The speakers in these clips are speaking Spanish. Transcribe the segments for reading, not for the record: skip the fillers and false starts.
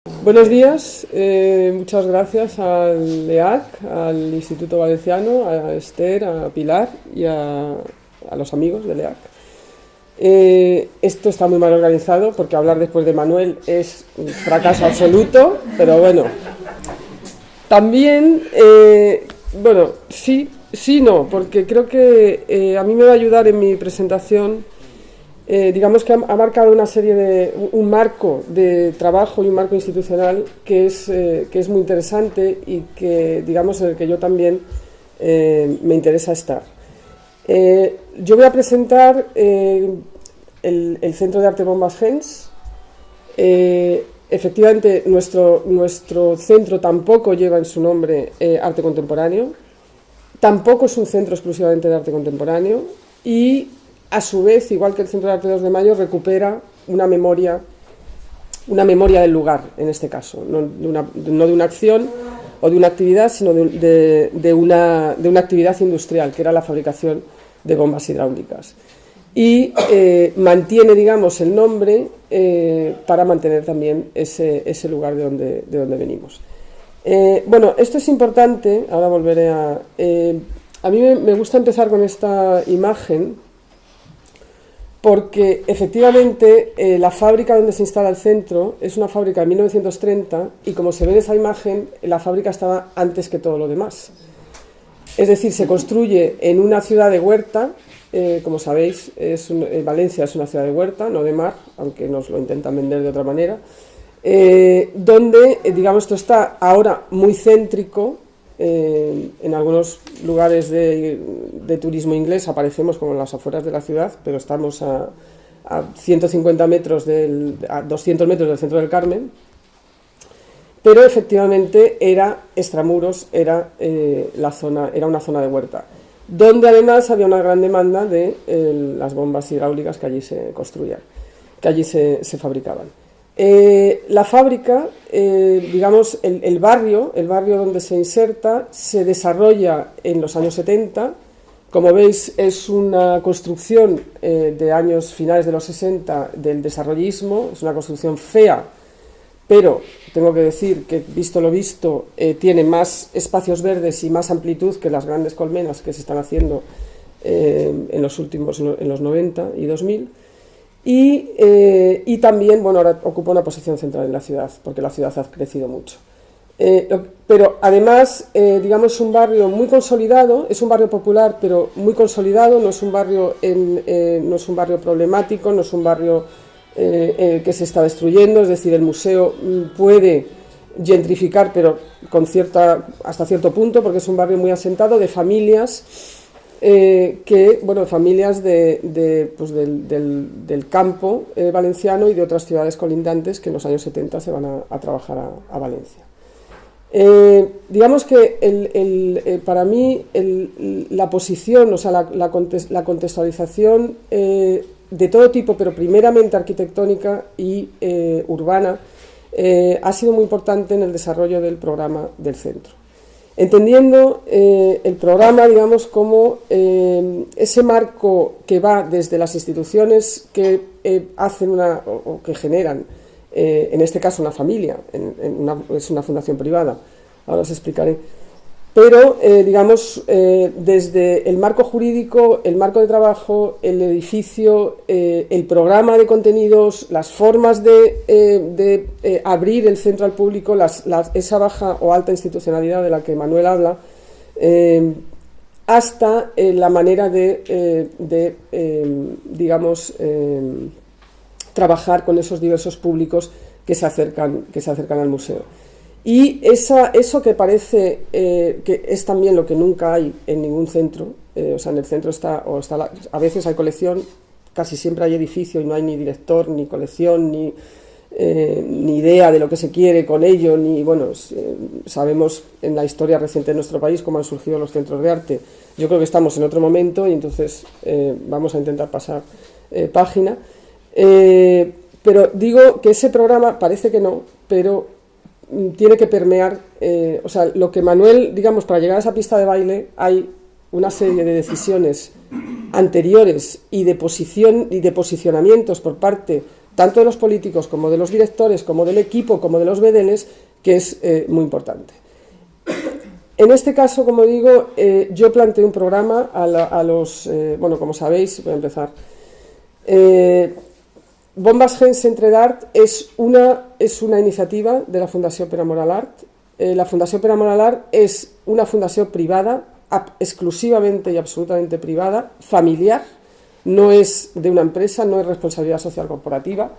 Buenos días, muchas gracias al LEAC, al Instituto Valenciano, a Esther, a Pilar y a los amigos del LEAC. Esto está muy mal organizado porque hablar después de Manuel es un fracaso absoluto, pero bueno. También, bueno, sí, no, porque creo que a mí me va a ayudar en mi presentación. Digamos que ha marcado una serie de un marco de trabajo y un marco institucional que es muy interesante y que, digamos, en el que yo también me interesa estar. Yo voy a presentar el Centro de Arte Bombas Gens. Efectivamente, nuestro centro tampoco lleva en su nombre arte contemporáneo, tampoco es un centro exclusivamente de arte contemporáneo y, a su vez, igual que el Centro de Arte 2 de Mayo, recupera una memoria del lugar, en este caso, no de una acción o de una actividad, sino de una actividad industrial, que era la fabricación de bombas hidráulicas. Y mantiene, digamos, el nombre para mantener también ese lugar de donde venimos. Bueno, esto es importante, ahora volveré a mí me gusta empezar con esta imagen, porque efectivamente la fábrica donde se instala el centro es una fábrica de 1930 y, como se ve en esa imagen, la fábrica estaba antes que todo lo demás. Es decir, se construye en una ciudad de huerta, como sabéis, Valencia es una ciudad de huerta, no de mar, aunque nos lo intentan vender de otra manera, donde, digamos, esto está ahora muy céntrico. En algunos lugares de turismo inglés aparecemos como en las afueras de la ciudad, pero estamos a 150 metros, a 200 metros del centro del Carmen. Pero efectivamente era extramuros, era una zona de huerta, donde además había una gran demanda de las bombas hidráulicas que allí se construían, que allí se fabricaban. La fábrica, digamos, el barrio donde se inserta, se desarrolla en los años 70. Como veis, es una construcción de años finales de los 60 del desarrollismo. Es una construcción fea, pero tengo que decir que, visto lo visto, tiene más espacios verdes y más amplitud que las grandes colmenas que se están haciendo en los 90 y 2000. Y también, bueno, ahora ocupa una posición central en la ciudad, porque la ciudad ha crecido mucho. Pero además, digamos, es un barrio muy consolidado, es un barrio popular, pero muy consolidado, no es un barrio problemático, no es un barrio que se está destruyendo, es decir, el museo puede gentrificar, pero hasta cierto punto, porque es un barrio muy asentado de familias. Familias del campo valenciano y de otras ciudades colindantes que en los años 70 se van a trabajar a Valencia. Digamos que para mí la posición, o sea, la contextualización de todo tipo, pero primeramente arquitectónica y urbana, ha sido muy importante en el desarrollo del programa del centro. Entendiendo el programa, digamos, como ese marco que va desde las instituciones que hacen o que generan, en este caso una familia, es una fundación privada, ahora os explicaré, pero digamos, desde el marco jurídico, el marco de trabajo, el edificio, el programa de contenidos, las formas de abrir el centro al público, esa baja o alta institucionalidad de la que Manuel habla, hasta la manera digamos, trabajar con esos diversos públicos que se acercan al museo. Y eso que parece que es también lo que nunca hay en ningún centro, o sea, en el centro a veces hay colección, casi siempre hay edificio y no hay ni director, ni colección, ni idea de lo que se quiere con ello, sabemos en la historia reciente de nuestro país cómo han surgido los centros de arte. Yo creo que estamos en otro momento y entonces vamos a intentar pasar página. Pero digo que ese programa parece que no, pero tiene que permear, o sea, lo que Manuel, digamos, para llegar a esa pista de baile hay una serie de decisiones anteriores y de posicionamientos por parte tanto de los políticos como de los directores, como del equipo, como de los bedeles, que es muy importante. En este caso, como digo, yo planteé un programa a los, bueno, como sabéis, voy a empezar. Bombas Gens Centre d'Art es una iniciativa de la Fundació Pere Moral Art. La Fundació Pere Moral Art es una fundació privada, exclusivamente y absolutamente privada, familiar, no es de una empresa, no es responsabilidad social corporativa,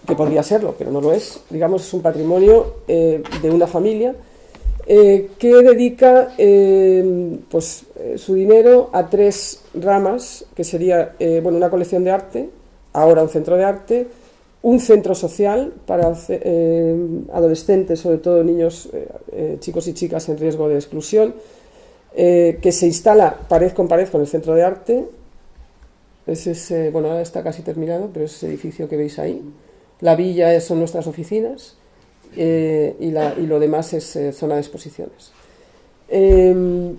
que podría serlo, pero no lo es. Digamos, es un patrimonio de una familia que dedica pues, su dinero a 3 ramas, que sería bueno, una colección de arte, ahora un centro de arte, un centro social para adolescentes, sobre todo niños, chicos y chicas en riesgo de exclusión, que se instala pared con el centro de arte. Bueno, ahora está casi terminado, pero es ese edificio que veis ahí. La villa son nuestras oficinas y lo demás es zona de exposiciones. Bueno,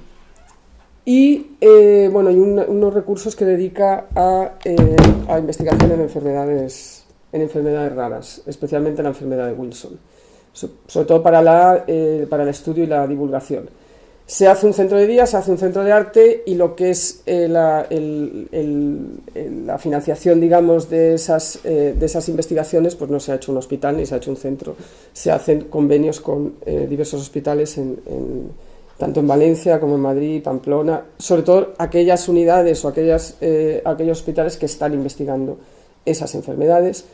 hay unos recursos que dedica a investigación en enfermedades raras, especialmente la enfermedad de Wilson, sobre todo para el estudio y la divulgación. Se hace un centro de día, se hace un centro de arte, y lo que es la financiación, digamos, de esas investigaciones, pues no se ha hecho un hospital ni se ha hecho un centro. Se hacen convenios con diversos hospitales tanto en Valencia como en Madrid, Pamplona, sobre todo aquellas unidades o aquellos hospitales que están investigando esas enfermedades,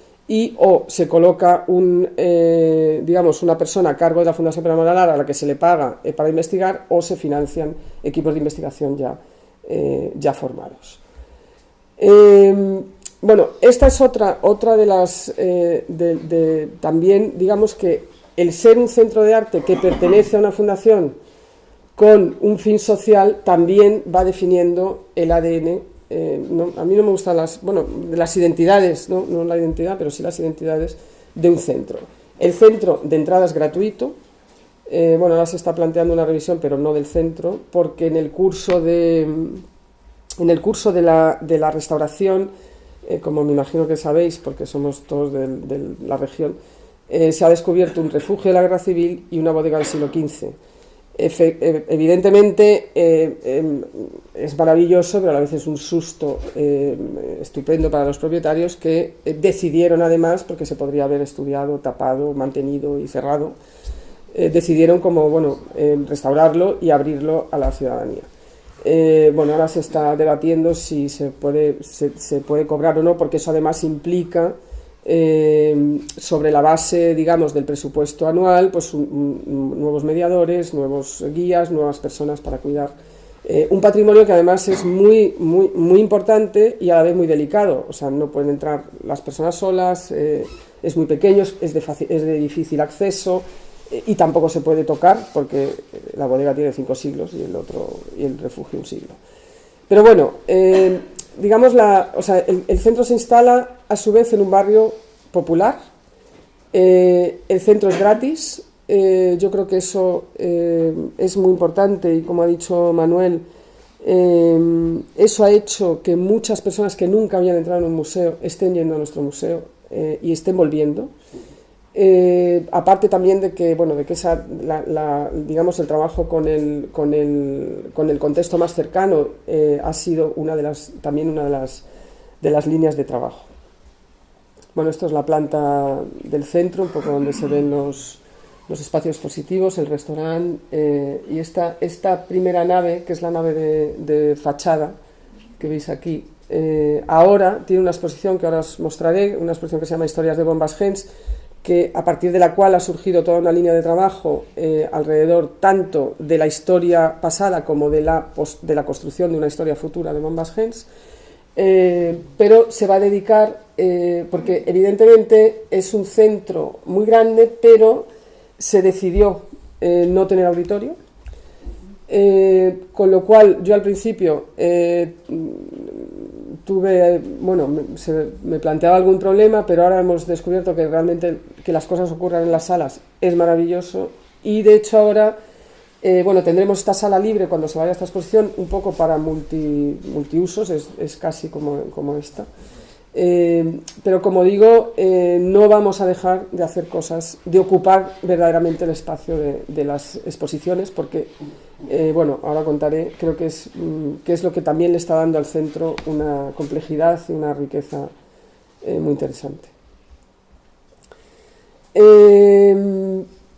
o se coloca digamos, una persona a cargo de la Fundación Pere Moral Art a la que se le paga para investigar, o se financian equipos de investigación ya formados. Bueno, esta es otra de las... también, digamos que el ser un centro de arte que pertenece a una fundación con un fin social también va definiendo el ADN. A mí no me gustan las identidades, no la identidad, pero sí las identidades de un centro. El centro de entrada es gratuito. Bueno, ahora se está planteando una revisión, pero no del centro, porque en el curso de la restauración, como me imagino que sabéis, porque somos todos de la región, se ha descubierto un refugio de la Guerra Civil y una bodega del siglo XV. Evidentemente es maravilloso, pero a la vez es un susto estupendo para los propietarios, que decidieron, además, porque se podría haber estudiado, tapado, mantenido y cerrado, decidieron restaurarlo y abrirlo a la ciudadanía. Bueno, ahora se está debatiendo si se puede cobrar o no, porque eso además implica, sobre la base, digamos, del presupuesto anual, pues nuevos mediadores, nuevos guías, nuevas personas para cuidar un patrimonio que además es muy, muy, muy importante y a la vez muy delicado. O sea, no pueden entrar las personas solas, es muy pequeño, es de difícil acceso, y tampoco se puede tocar porque la bodega tiene 5 siglos y el refugio 1 siglo. Pero bueno, digamos, el centro se instala a su vez en un barrio popular. El centro es gratis. Yo creo que eso es muy importante, y como ha dicho Manuel, eso ha hecho que muchas personas que nunca habían entrado en un museo estén yendo a nuestro museo y estén volviendo. Aparte también de que digamos, el trabajo con el contexto más cercano ha sido también una de las líneas de trabajo. Bueno, esto es la planta del centro, un poco donde se ven los espacios expositivos, el restaurante, y esta primera nave, que es la nave de fachada que veis aquí, ahora tiene una exposición que ahora os mostraré, una exposición que se llama Historias de Bombas Gens, que a partir de la cual ha surgido toda una línea de trabajo alrededor tanto de la historia pasada como de la construcción de una historia futura de Bombas Gens, pero se va a dedicar, porque evidentemente es un centro muy grande, pero se decidió no tener auditorio, con lo cual yo al principio me planteaba algún problema, pero ahora hemos descubierto que realmente que las cosas ocurran en las salas es maravilloso, y de hecho ahora tendremos esta sala libre cuando se vaya a esta exposición, un poco para multiusos, es casi como esta, Pero como digo, no vamos a dejar de hacer cosas, de ocupar verdaderamente el espacio de las exposiciones, porque, bueno, ahora contaré, creo que es lo que también le está dando al centro una complejidad y una riqueza muy interesante.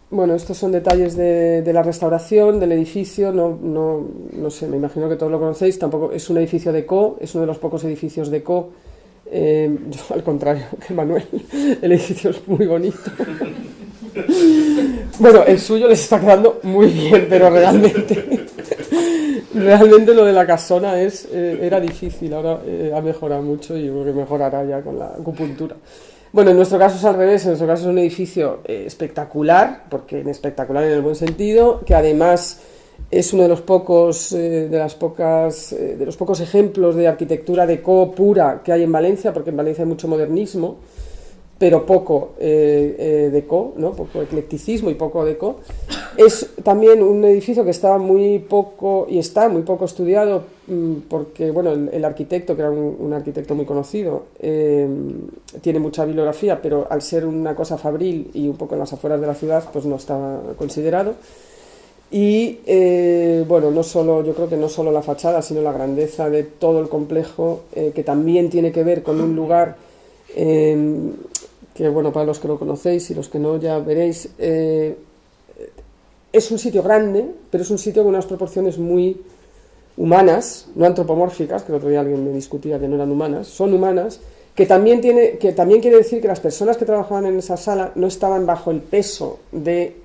Bueno, estos son detalles de la restauración del edificio, no sé, me imagino que todos lo conocéis, tampoco es un edificio deco, es uno de los pocos edificios deco. Yo, al contrario que Manuel, el edificio es muy bonito. Bueno, el suyo les está quedando muy bien, pero realmente lo de la casona era difícil, ahora ha mejorado mucho y yo creo que mejorará ya con la acupuntura. Bueno, en nuestro caso es al revés, en nuestro caso es un edificio espectacular, porque espectacular en el buen sentido, que además es uno de los pocos ejemplos de arquitectura deco pura que hay en Valencia, porque en Valencia hay mucho modernismo, pero poco deco, ¿no? Poco eclecticismo y poco deco. Es también un edificio que está muy poco estudiado, porque bueno, el arquitecto, que era un arquitecto muy conocido, tiene mucha bibliografía, pero al ser una cosa fabril y un poco en las afueras de la ciudad, pues no estaba considerado. Y bueno, yo creo que no solo la fachada, sino la grandeza de todo el complejo, que también tiene que ver con un lugar que, bueno, para los que lo conocéis y los que no ya veréis, es un sitio grande, pero es un sitio con unas proporciones muy humanas, no antropomórficas, que el otro día alguien me discutía que no eran humanas, son humanas, que también quiere decir que las personas que trabajaban en esa sala no estaban bajo el peso de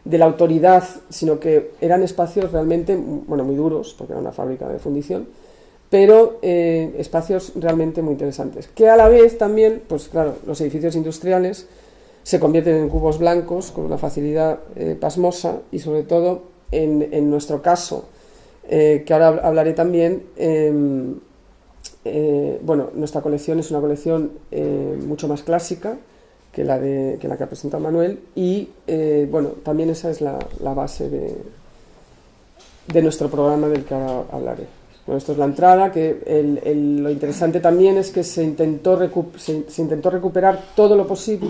la autoridad, sino que eran espacios realmente, bueno, muy duros, porque era una fábrica de fundición, pero espacios realmente muy interesantes, que a la vez también, pues claro, los edificios industriales se convierten en cubos blancos con una facilidad pasmosa, y sobre todo en nuestro caso, que ahora hablaré también, bueno, nuestra colección es una colección mucho más clásica que la que ha presentado Manuel, y bueno, también esa es la base de nuestro programa del que ahora hablaré. Bueno, esto es la entrada, que lo interesante también es que se intentó recuperar todo lo posible,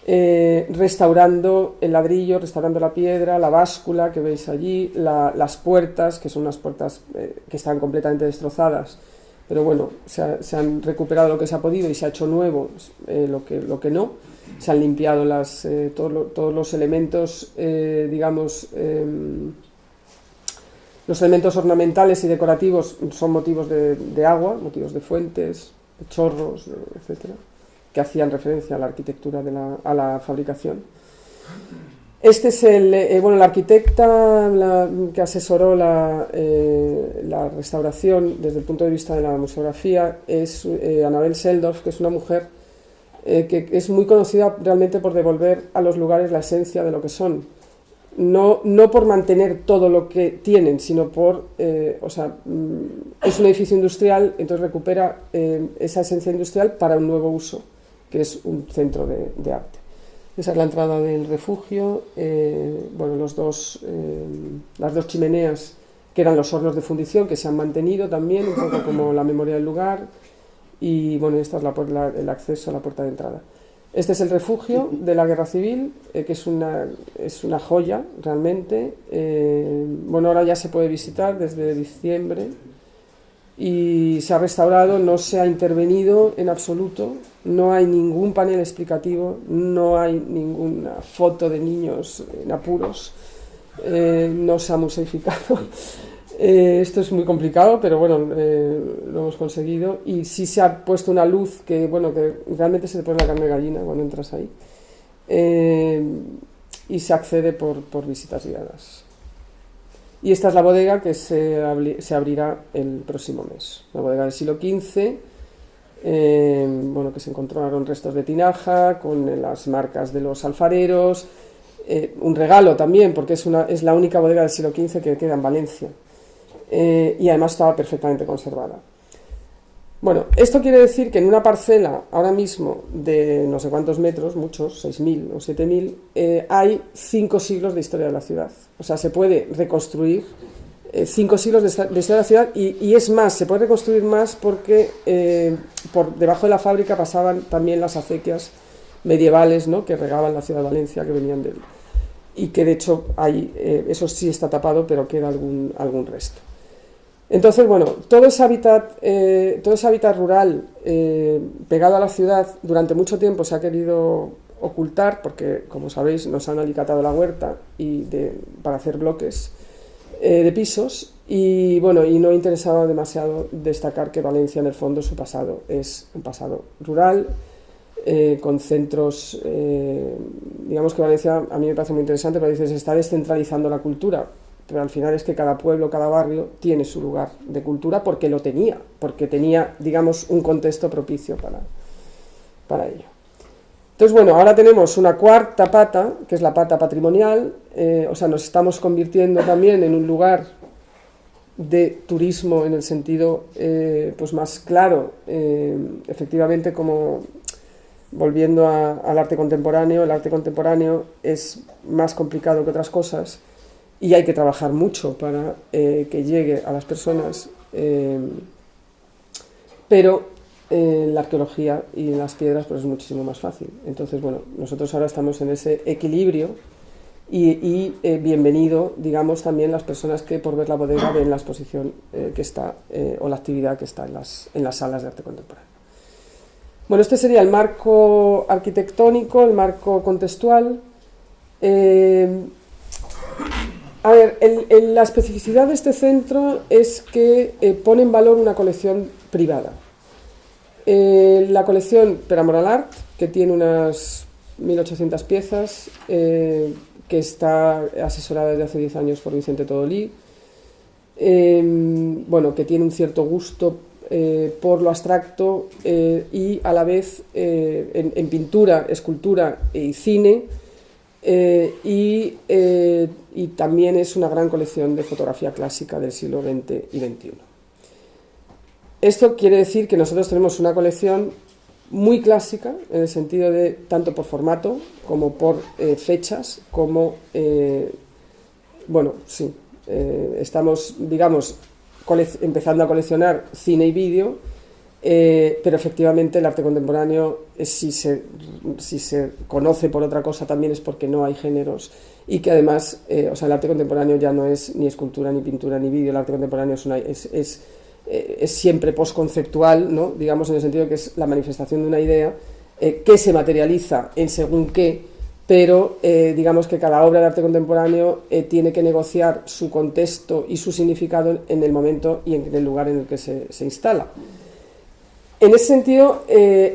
restaurando el ladrillo, restaurando la piedra, la báscula que veis allí, las puertas, que son unas puertas que están completamente destrozadas, pero bueno, se han recuperado lo que se ha podido y se ha hecho nuevo lo que no. Se han limpiado todos los elementos, digamos, los elementos ornamentales y decorativos son motivos de agua, motivos de fuentes, de chorros, etcétera, que hacían referencia a la arquitectura a la fabricación. Este es la arquitecta que asesoró la restauración desde el punto de vista de la museografía, es Annabel Seldorf, que es una mujer que es muy conocida realmente por devolver a los lugares la esencia de lo que son. No por mantener todo lo que tienen, sino es un edificio industrial, entonces recupera esa esencia industrial para un nuevo uso, que es un centro de arte. Esa es la entrada del refugio. Bueno, las dos chimeneas, que eran los hornos de fundición, que se han mantenido también, un poco como la memoria del lugar. Y bueno, esta es el acceso a la puerta de entrada. Este es el refugio de la Guerra Civil, que es una joya realmente. Bueno, ahora ya se puede visitar desde diciembre y se ha restaurado, no se ha intervenido en absoluto, no hay ningún panel explicativo, no hay ninguna foto de niños en apuros, no se ha museificado. Esto es muy complicado, pero bueno, lo hemos conseguido, y sí se ha puesto una luz que realmente se te pone la carne de gallina cuando entras ahí, y se accede por visitas guiadas. Y esta es la bodega que se abrirá el próximo mes, la bodega del siglo XV, que se encontraron restos de tinaja con las marcas de los alfareros, un regalo también, porque es la única bodega del siglo XV que queda en Valencia. Y además estaba perfectamente conservada. Bueno, esto quiere decir que en una parcela ahora mismo de no sé cuántos metros, muchos, 6.000 o 7.000, hay 5 siglos de historia de la ciudad. O sea, se puede reconstruir 5 siglos de historia de la ciudad, y es más, se puede reconstruir más porque por debajo de la fábrica pasaban también las acequias medievales, ¿no?, que regaban la ciudad de Valencia, que venían de él, y que de hecho hay, eso sí está tapado, pero queda algún resto. Entonces, bueno, todo ese hábitat rural pegado a la ciudad durante mucho tiempo se ha querido ocultar porque, como sabéis, nos han alicatado la huerta para hacer bloques de pisos, y bueno, y no interesaba demasiado destacar que Valencia, en el fondo, su pasado es un pasado rural, con centros, digamos que Valencia a mí me parece muy interesante, pero dices, se está descentralizando la cultura, pero al final es que cada pueblo, cada barrio tiene su lugar de cultura porque tenía, digamos, un contexto propicio para ello. Entonces, bueno, ahora tenemos una cuarta pata, que es la pata patrimonial, o sea, nos estamos convirtiendo también en un lugar de turismo en el sentido pues más claro, efectivamente, como volviendo al arte contemporáneo. El arte contemporáneo es más complicado que otras cosas y hay que trabajar mucho para que llegue a las personas, pero la arqueología y las piedras pues es muchísimo más fácil. Entonces, bueno, nosotros ahora estamos en ese equilibrio y bienvenido, digamos, también las personas que por ver la bodega ven la exposición que está o la actividad que está en las salas de arte contemporáneo. Bueno, este sería el marco arquitectónico, el marco contextual. A ver, la especificidad de este centro es que pone en valor una colección privada. La colección Per Amor al Art, que tiene unas 1.800 piezas, que está asesorada desde hace 10 años por Vicente Todolí, bueno, que tiene un cierto gusto por lo abstracto y a la vez en pintura, escultura y cine, y también es una gran colección de fotografía clásica del siglo XX y XXI. Esto quiere decir que nosotros tenemos una colección muy clásica, en el sentido de tanto por formato como por fechas, como, bueno, sí, estamos, digamos, empezando a coleccionar cine y vídeo, pero efectivamente el arte contemporáneo, si se conoce por otra cosa, también es porque no hay géneros, y que además, o sea, el arte contemporáneo ya no es ni escultura, ni pintura, ni vídeo. El arte contemporáneo es siempre postconceptual, ¿no?, digamos, en el sentido de que es la manifestación de una idea que se materializa en según qué, pero digamos que cada obra de arte contemporáneo tiene que negociar su contexto y su significado en el momento y en el lugar en el que se instala. En ese sentido,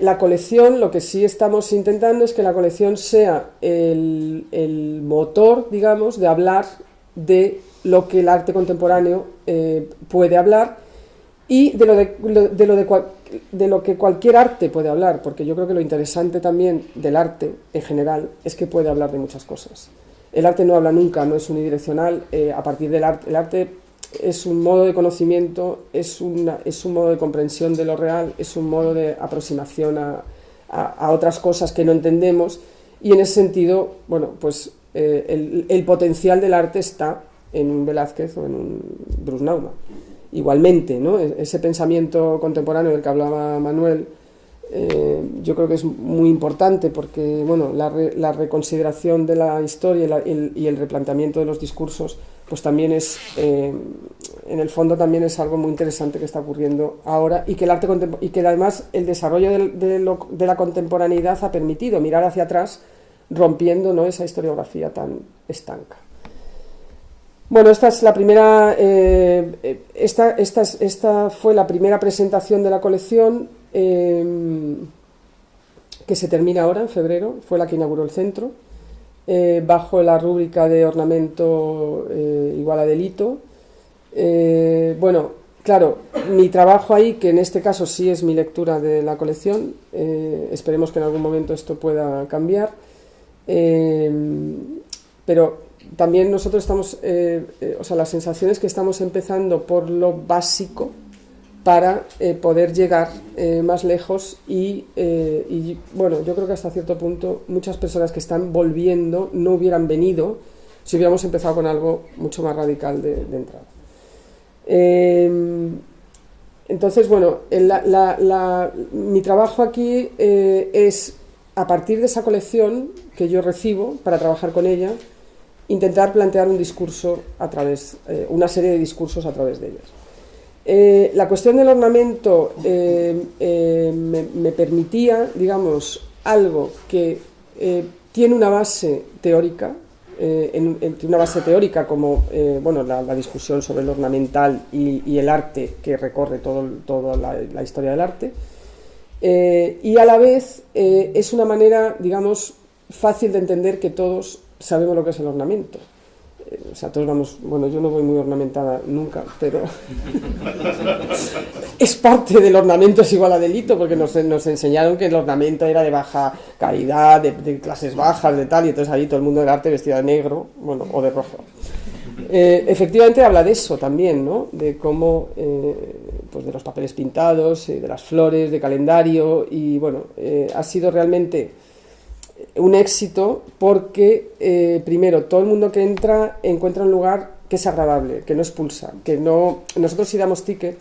la colección, lo que sí estamos intentando es que la colección sea el motor, digamos, de hablar de lo que el arte contemporáneo puede hablar, y de lo que cualquier arte puede hablar, porque yo creo que lo interesante también del arte en general es que puede hablar de muchas cosas. El arte no habla nunca, no es unidireccional. A partir del arte, el arte es un modo de conocimiento, es un modo de comprensión de lo real, es un modo de aproximación a otras cosas que no entendemos, y en ese sentido, bueno, pues el potencial del arte está en un Velázquez o en un Bruce Nauman. Igualmente, ¿no?, ese pensamiento contemporáneo del que hablaba Manuel, yo creo que es muy importante porque, bueno, la reconsideración de la historia y el replanteamiento de los discursos, pues también es, en el fondo también es algo muy interesante que está ocurriendo ahora, y que además el desarrollo de la contemporaneidad ha permitido mirar hacia atrás, rompiendo, ¿no?, esa historiografía tan estanca. Bueno, esta es la primera, esta fue la primera presentación de la colección, que se termina ahora en febrero. Fue la que inauguró el centro, bajo la rúbrica de ornamento igual a delito. Bueno, claro, mi trabajo ahí, que en este caso sí es mi lectura de la colección, esperemos que en algún momento esto pueda cambiar, pero también nosotros estamos, o sea, la sensación es que estamos empezando por lo básico para poder llegar más lejos y bueno, yo creo que hasta cierto punto muchas personas que están volviendo no hubieran venido si hubiéramos empezado con algo mucho más radical de entrada. Entonces, bueno, mi trabajo aquí es, a partir de esa colección que yo recibo para trabajar con ella, intentar plantear un discurso a través, una serie de discursos a través de ellas. La cuestión del ornamento me permitía, digamos, algo que tiene una base teórica, una base teórica como bueno, la discusión sobre lo ornamental y el arte que recorre toda la historia del arte, y a la vez es una manera, digamos, fácil de entender que todos sabemos lo que es el ornamento. O sea, todos vamos, bueno, yo no voy muy ornamentada nunca, pero es parte del ornamento, es igual a delito, porque nos enseñaron que el ornamento era de baja calidad, de clases bajas, de tal, y entonces ahí todo el mundo del arte vestido de negro, bueno, o de rojo. Efectivamente habla de eso también, ¿no? De cómo, pues de los papeles pintados, de las flores, de calendario, y bueno, ha sido realmente un éxito porque, primero, todo el mundo que entra encuentra un lugar que es agradable, que no expulsa, que no... Nosotros sí damos ticket,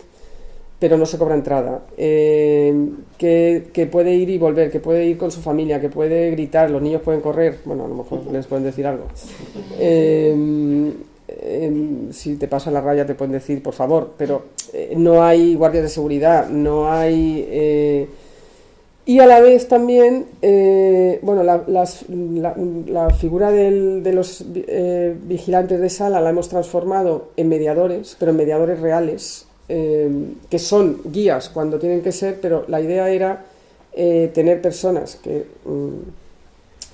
pero no se cobra entrada, que puede ir y volver, que puede ir con su familia, que puede gritar, los niños pueden correr, bueno, a lo mejor les pueden decir algo. Si te pasa la raya te pueden decir por favor, pero no hay guardias de seguridad, no hay... y a la vez también, bueno, la figura de los vigilantes de sala la hemos transformado en mediadores, pero en mediadores reales, que son guías cuando tienen que ser, pero la idea era tener personas que,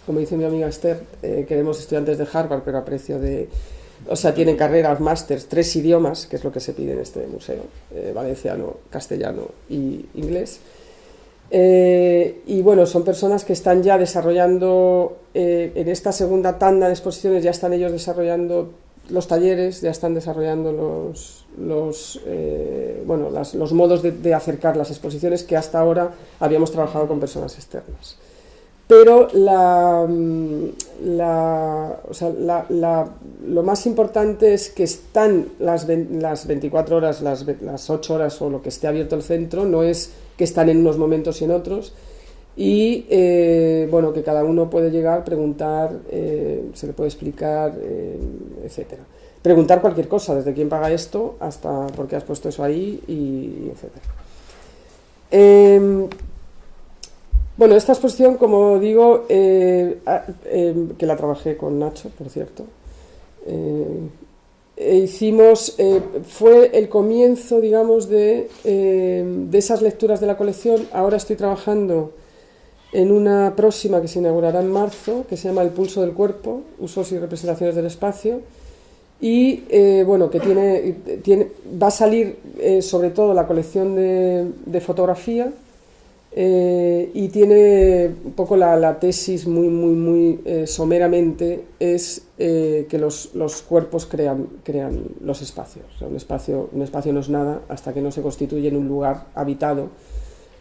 como dice mi amiga Esther, queremos estudiantes de Harvard, pero a precio de... O sea, tienen carreras, másters, 3 idiomas, que es lo que se pide en este museo, valenciano, castellano y inglés. Y bueno, son personas que están ya desarrollando, en esta segunda tanda de exposiciones ya están ellos desarrollando los talleres, ya están desarrollando los modos de acercar las exposiciones, que hasta ahora habíamos trabajado con personas externas. Pero lo más importante es que están las 24 horas, las 8 horas o lo que esté abierto el centro, no es que están en unos momentos y en otros, y bueno, que cada uno puede llegar, preguntar, se le puede explicar, etcétera. Preguntar cualquier cosa, desde quién paga esto hasta por qué has puesto eso ahí, y etcétera. Bueno, esta exposición, como digo, que la trabajé con Nacho, por cierto, fue el comienzo, digamos, de esas lecturas de la colección. Ahora estoy trabajando en una próxima que se inaugurará en marzo, que se llama El pulso del cuerpo, usos y representaciones del espacio, y bueno, que va a salir sobre todo la colección de fotografía, y tiene un poco la tesis muy someramente es que los cuerpos crean los espacios. O sea, un espacio no es nada hasta que no se constituye en un lugar habitado,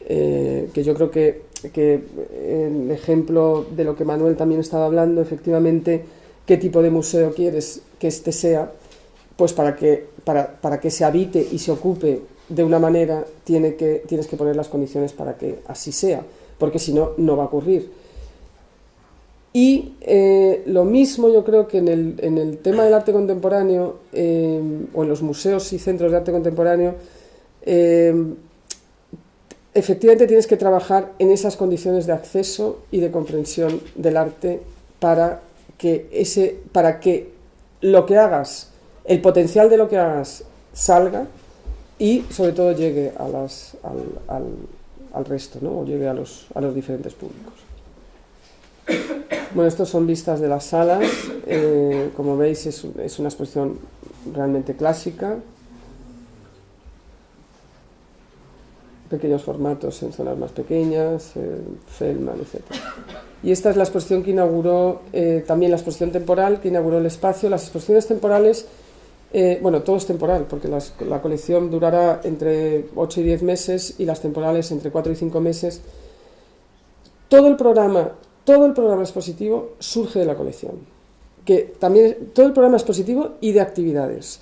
que yo creo que el ejemplo de lo que Manuel también estaba hablando, efectivamente, qué tipo de museo quieres que este sea, pues para que se habite y se ocupe de una manera, tienes que poner las condiciones para que así sea, porque si no, no va a ocurrir. Y lo mismo yo creo que en el tema del arte contemporáneo, o en los museos y centros de arte contemporáneo, efectivamente tienes que trabajar en esas condiciones de acceso y de comprensión del arte para que lo que hagas, el potencial de lo que hagas salga, y sobre todo llegue al resto, ¿no? O llegue a los diferentes públicos. Bueno, estos son vistas de las salas. Como veis, es una exposición realmente clásica, pequeños formatos en zonas más pequeñas, Feldman, etc. Y esta es la exposición que inauguró, también la exposición temporal que inauguró el espacio. Las exposiciones temporales, bueno, todo es temporal, porque la colección durará entre 8 y 10 meses y las temporales entre 4 y 5 meses. Todo el programa expositivo surge de la colección, que también todo el programa expositivo y de actividades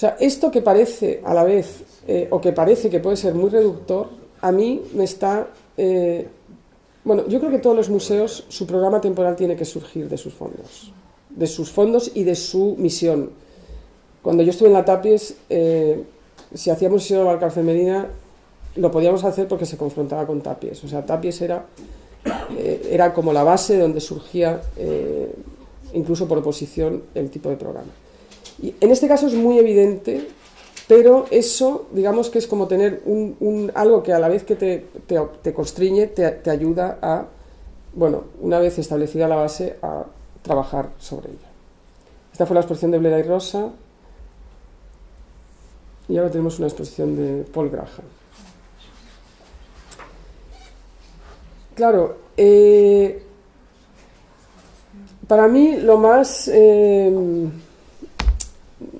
sea, esto que parece a la vez, o que parece que puede ser muy reductor, a mí me está... bueno, yo creo que todos los museos, su programa temporal tiene que surgir de sus fondos y de su misión. Cuando yo estuve en la Tapies, si hacíamos Museo de Valcárcel Medina, lo podíamos hacer porque se confrontaba con Tapies. O sea, Tapies era como la base donde surgía, incluso por oposición, el tipo de programa. Y en este caso es muy evidente, pero eso, digamos que es como tener algo que a la vez que te constriñe, te ayuda a, bueno, una vez establecida la base, a trabajar sobre ella. Esta fue la exposición de Bleda y Rosa, y ahora tenemos una exposición de Paul Graham. Claro, para mí lo más,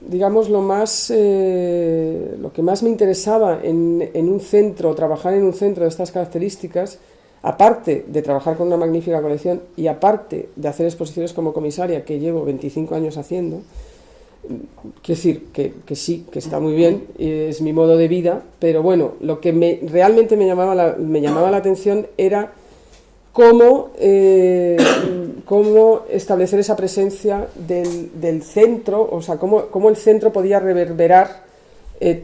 digamos, lo que más me interesaba en un centro, trabajar en un centro de estas características, aparte de trabajar con una magnífica colección y aparte de hacer exposiciones como comisaria, que llevo 25 años haciendo, quiero decir que sí, que está muy bien, es mi modo de vida, pero bueno, lo que realmente me llamaba la atención era cómo establecer esa presencia del centro, o sea, cómo el centro podía reverberar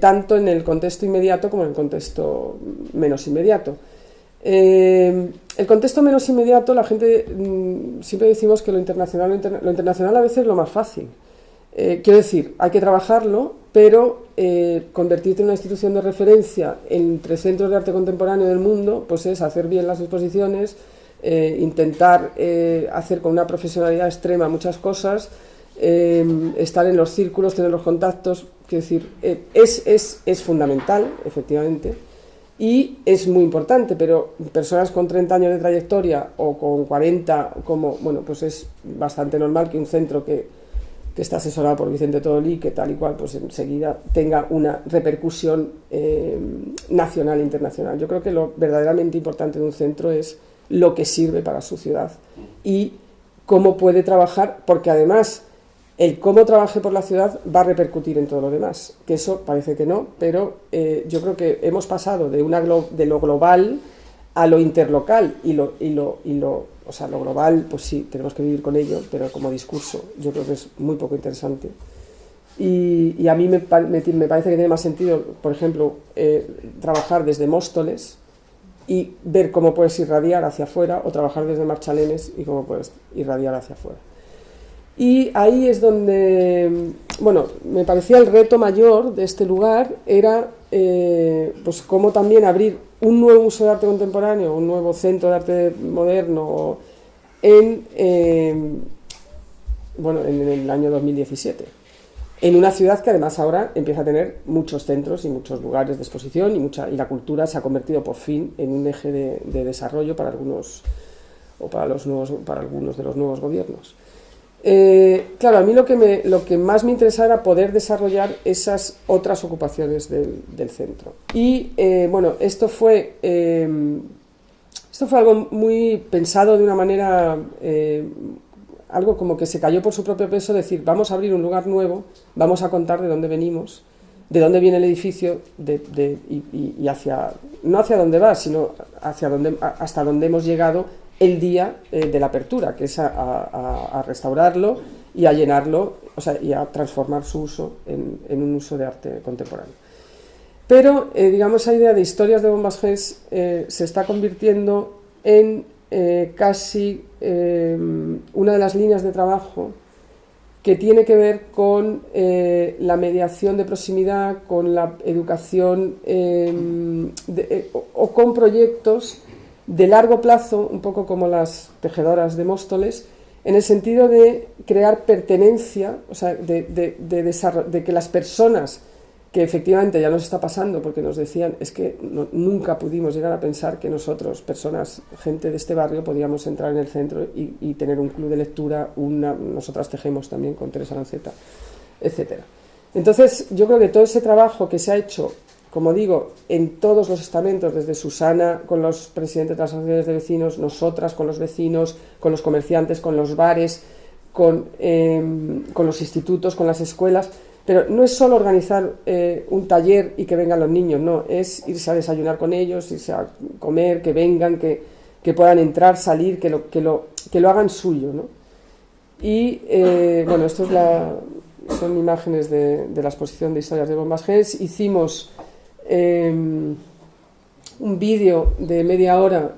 tanto en el contexto inmediato como en el contexto menos inmediato. El contexto menos inmediato, la gente siempre decimos que lo internacional a veces es lo más fácil. Quiero decir, hay que trabajarlo, pero convertirte en una institución de referencia entre centros de arte contemporáneo del mundo, pues es hacer bien las exposiciones, intentar hacer con una profesionalidad extrema muchas cosas, estar en los círculos, tener los contactos. Quiero decir, es fundamental, efectivamente, y es muy importante, pero personas con 30 años de trayectoria o con 40, bueno, pues es bastante normal que un centro que está asesorado por Vicente Todolí, que tal y cual, pues enseguida tenga una repercusión nacional e internacional. Yo creo que lo verdaderamente importante de un centro es lo que sirve para su ciudad y cómo puede trabajar, porque además el cómo trabaje por la ciudad va a repercutir en todo lo demás, que eso parece que no, pero yo creo que hemos pasado de lo global a lo interlocal o sea, lo global, pues sí, tenemos que vivir con ello, pero como discurso yo creo que es muy poco interesante. Y a mí me parece que tiene más sentido, por ejemplo, trabajar desde Móstoles y ver cómo puedes irradiar hacia afuera, o trabajar desde Marchalenes y cómo puedes irradiar hacia afuera. Y ahí es donde, bueno, me parecía el reto mayor de este lugar, era pues cómo también abrir un nuevo museo de arte contemporáneo, un nuevo centro de arte moderno en el año 2017, en una ciudad que además ahora empieza a tener muchos centros y muchos lugares de exposición y la cultura se ha convertido por fin en un eje de desarrollo para algunos de los nuevos gobiernos. Claro, a mí lo que más me interesaba era poder desarrollar esas otras ocupaciones del centro. Y bueno, esto fue algo muy pensado de una manera, algo como que se cayó por su propio peso, decir, vamos a abrir un lugar nuevo, vamos a contar de dónde venimos, de dónde viene el edificio y no hacia dónde va, sino hasta dónde hemos llegado el día de la apertura, que es a restaurarlo y a llenarlo, o sea, y a transformar su uso en un uso de arte contemporáneo. Pero, digamos, esa idea de historias de bombas GES se está convirtiendo en casi una de las líneas de trabajo que tiene que ver con la mediación de proximidad, con la educación o con proyectos de largo plazo, un poco como las tejedoras de Móstoles, en el sentido de crear pertenencia, o sea, de que las personas, que efectivamente ya nos está pasando, porque nos decían, es que nunca pudimos llegar a pensar que nosotros, personas, gente de este barrio, podíamos entrar en el centro y tener un club de lectura, nosotras tejemos también con Teresa Lanceta, etc. Entonces, yo creo que todo ese trabajo que se ha hecho, como digo, en todos los estamentos, desde Susana con los presidentes de las asociaciones de vecinos, nosotras con los vecinos, con los comerciantes, con los bares, con los institutos, con las escuelas, Pero no es solo organizar un taller y que vengan los niños, no, es irse a desayunar con ellos, irse a comer, que vengan, que puedan entrar, salir, que lo hagan suyo, ¿no? Y bueno, esto es son imágenes de la exposición de historias de bombas Gens. Hicimos un vídeo de media hora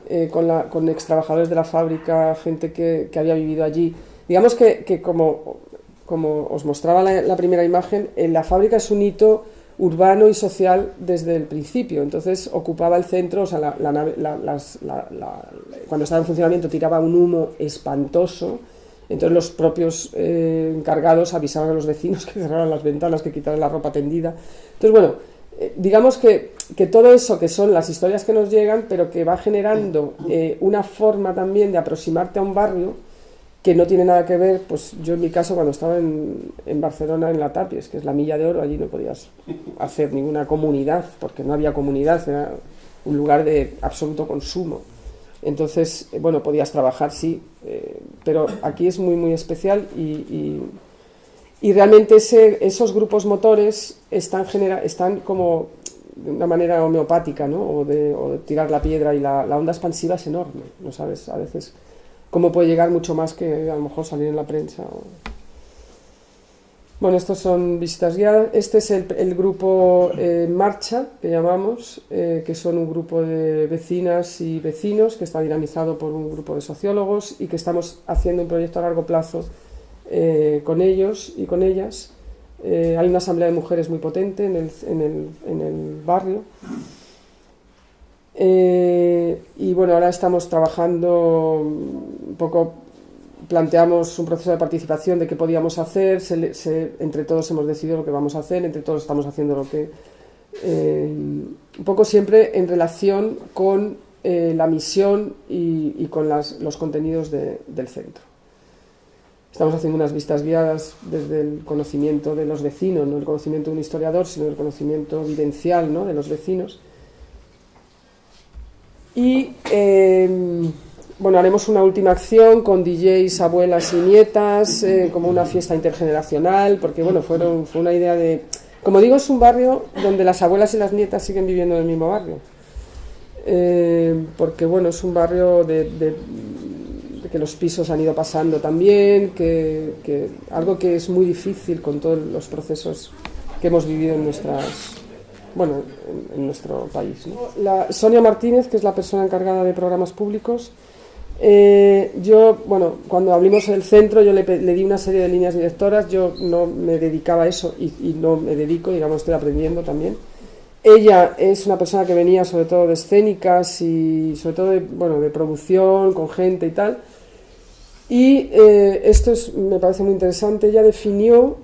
con ex trabajadores de la fábrica, gente que había vivido allí. Digamos que como os mostraba la primera imagen, la fábrica es un hito urbano y social desde el principio. Entonces ocupaba el centro, o sea, la nave, cuando estaba en funcionamiento tiraba un humo espantoso. Entonces los propios encargados avisaban a los vecinos que cerraran las ventanas, que quitaran la ropa tendida. Entonces, bueno, digamos que todo eso, que son las historias que nos llegan, pero que va generando una forma también de aproximarte a un barrio que no tiene nada que ver. Pues yo en mi caso, cuando estaba en Barcelona, en la Tapies, que es la Milla de Oro, allí no podías hacer ninguna comunidad, porque no había comunidad, era un lugar de absoluto consumo. Entonces, bueno, podías trabajar, sí, pero aquí es muy, muy especial y realmente esos grupos motores están como de una manera homeopática, ¿no? O de tirar la piedra, y la onda expansiva es enorme, ¿no sabes? A veces cómo puede llegar mucho más que a lo mejor salir en la prensa. Bueno, estos son visitas guiadas. Este es el grupo Marcha, que llamamos, que son un grupo de vecinas y vecinos que está dinamizado por un grupo de sociólogos y que estamos haciendo un proyecto a largo plazo con ellos y con ellas. Hay una asamblea de mujeres muy potente en el barrio. Y bueno, ahora estamos trabajando un poco. Planteamos un proceso de participación de qué podíamos hacer, entre todos hemos decidido lo que vamos a hacer, entre todos estamos haciendo lo que... un poco siempre en relación con la misión y con los contenidos del centro. Estamos haciendo unas vistas guiadas desde el conocimiento de los vecinos, no el conocimiento de un historiador, sino el conocimiento vivencial, ¿no?, de los vecinos. Y... bueno, haremos una última acción con DJs, abuelas y nietas, como una fiesta intergeneracional, porque bueno, fue una idea de... Como digo, es un barrio donde las abuelas y las nietas siguen viviendo en el mismo barrio. Porque bueno, es un barrio de que los pisos han ido pasando también, que algo que es muy difícil con todos los procesos que hemos vivido en en nuestro país, ¿no? Sonia Martínez, que es la persona encargada de programas públicos. Yo, bueno, cuando abrimos el centro yo le di una serie de líneas directoras. Yo no me dedicaba a eso y no me dedico, digamos, estoy aprendiendo también. Ella es una persona que venía sobre todo de escénicas y sobre todo de producción con gente y tal, y esto me parece muy interesante. Ella definió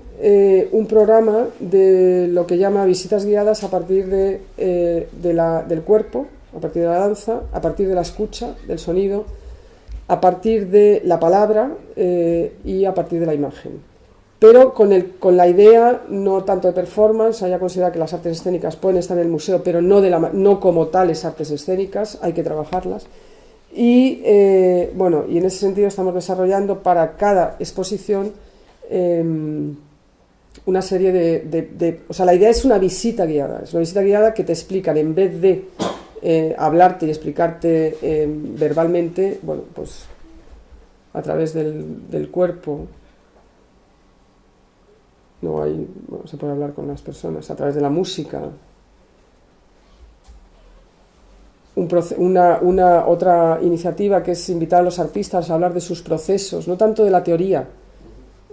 un programa de lo que llama visitas guiadas a partir del cuerpo, a partir de la danza, a partir de la escucha, del sonido, a partir de la palabra y a partir de la imagen. Pero con la idea no tanto de performance. Ella considera que las artes escénicas pueden estar en el museo, pero no como tales artes escénicas, hay que trabajarlas. Y bueno, y en ese sentido estamos desarrollando para cada exposición una serie o sea, la idea es una visita guiada que te explican, en vez de hablarte y explicarte verbalmente, bueno, pues a través del cuerpo. Se puede hablar con las personas a través de la música. Otra iniciativa que es invitar a los artistas a hablar de sus procesos, no tanto de la teoría,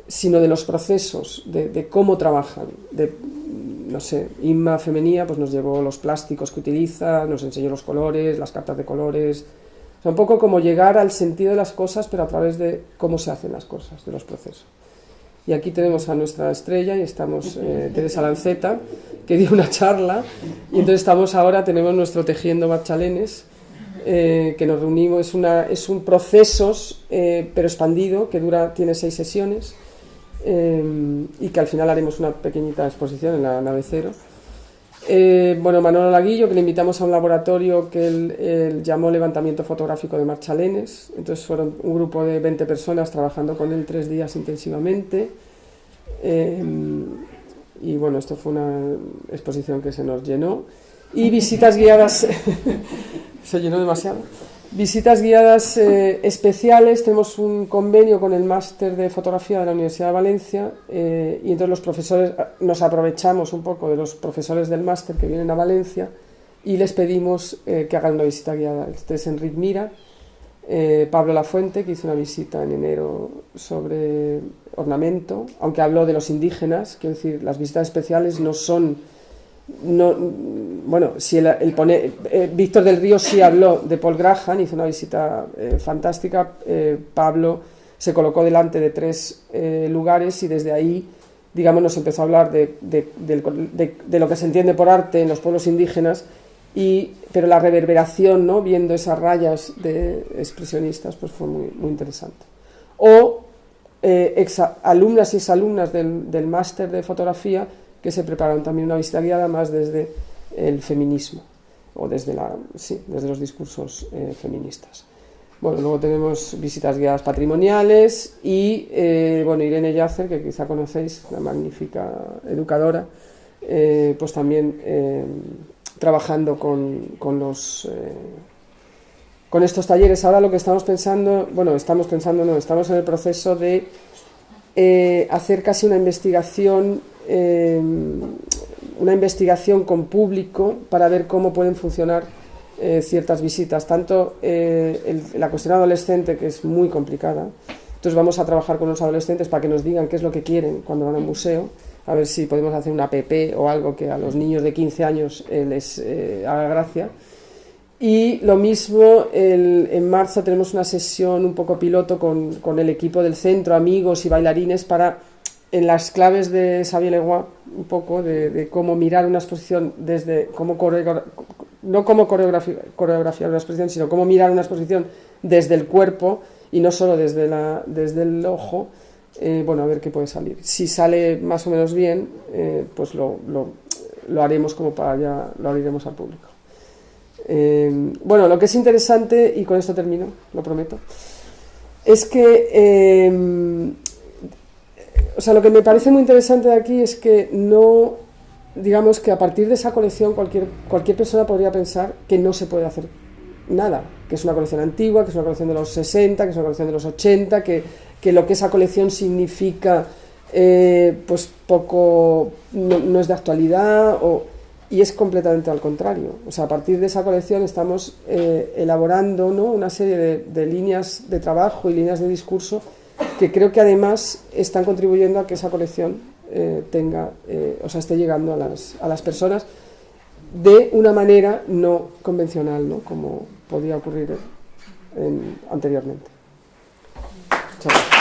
sino de los procesos, de cómo trabajan. No sé, Inma Femenía pues nos llevó los plásticos que utiliza, nos enseñó los colores, las cartas de colores. O sea, un poco como llegar al sentido de las cosas, pero a través de cómo se hacen las cosas, de los procesos. Y aquí tenemos a nuestra estrella y estamos Teresa Lanceta, que dio una charla, y entonces tenemos nuestro Tejiendo Marchalenes, que nos reunimos. Es un procesos, pero expandido, que tiene 6 sesiones, y que al final haremos una pequeñita exposición en la nave cero. Bueno, Manolo Laguillo, que le invitamos a un laboratorio que él llamó Levantamiento Fotográfico de Marchalenes. Entonces fueron un grupo de 20 personas trabajando con él 3 días intensivamente. y bueno, esto fue una exposición que se nos llenó. Y visitas guiadas, se llenó demasiado. Visitas guiadas especiales, tenemos un convenio con el máster de fotografía de la Universidad de Valencia, y entonces los profesores, nos aprovechamos un poco de los profesores del máster que vienen a Valencia y les pedimos que hagan una visita guiada. Este es Enric Mira, Pablo Lafuente, que hizo una visita en enero sobre ornamento, aunque habló de los indígenas. Quiero decir, las visitas especiales no son... bueno, si Víctor del Río sí habló de Paul Graham, hizo una visita fantástica. Pablo se colocó delante de 3 lugares y desde ahí, digamos, nos empezó a hablar de lo que se entiende por arte en los pueblos indígenas, pero la reverberación, ¿no?, viendo esas rayas de expresionistas, pues fue muy, muy interesante. O alumnas y exalumnas del máster de fotografía que se prepararon también una visita guiada más desde el feminismo o desde los discursos feministas. Bueno, luego tenemos visitas guiadas patrimoniales y bueno, Irene Yacer, que quizá conocéis, una magnífica educadora, pues también trabajando con estos talleres. Ahora lo que estamos pensando, estamos en el proceso de hacer casi una investigación con público para ver cómo pueden funcionar ciertas visitas, tanto la cuestión adolescente, que es muy complicada. Entonces vamos a trabajar con los adolescentes para que nos digan qué es lo que quieren cuando van a un museo, a ver si podemos hacer una app o algo que a los niños de 15 años les haga gracia. Y lo mismo, en marzo tenemos una sesión un poco piloto con el equipo del centro, amigos y bailarines, para, en las claves de Xavier Leroy, un poco de cómo mirar una exposición desde, no cómo coreografiar una exposición, sino cómo mirar una exposición desde el cuerpo y no solo desde el ojo. Bueno, a ver qué puede salir. Si sale más o menos bien, pues lo haremos como para ya lo abriremos al público. Bueno, lo que es interesante, y con esto termino, lo prometo, es que lo que me parece muy interesante de aquí es que no, digamos que a partir de esa colección cualquier persona podría pensar que no se puede hacer nada, que es una colección antigua, que es una colección de los 60, que es una colección de los 80, que lo que esa colección significa pues poco, no es de actualidad, y es completamente al contrario. O sea, a partir de esa colección estamos elaborando, ¿no?, una serie de líneas de trabajo y líneas de discurso que creo que además están contribuyendo a que esa colección esté llegando a las personas de una manera no convencional, ¿no?, como podía ocurrir anteriormente. Muchas gracias.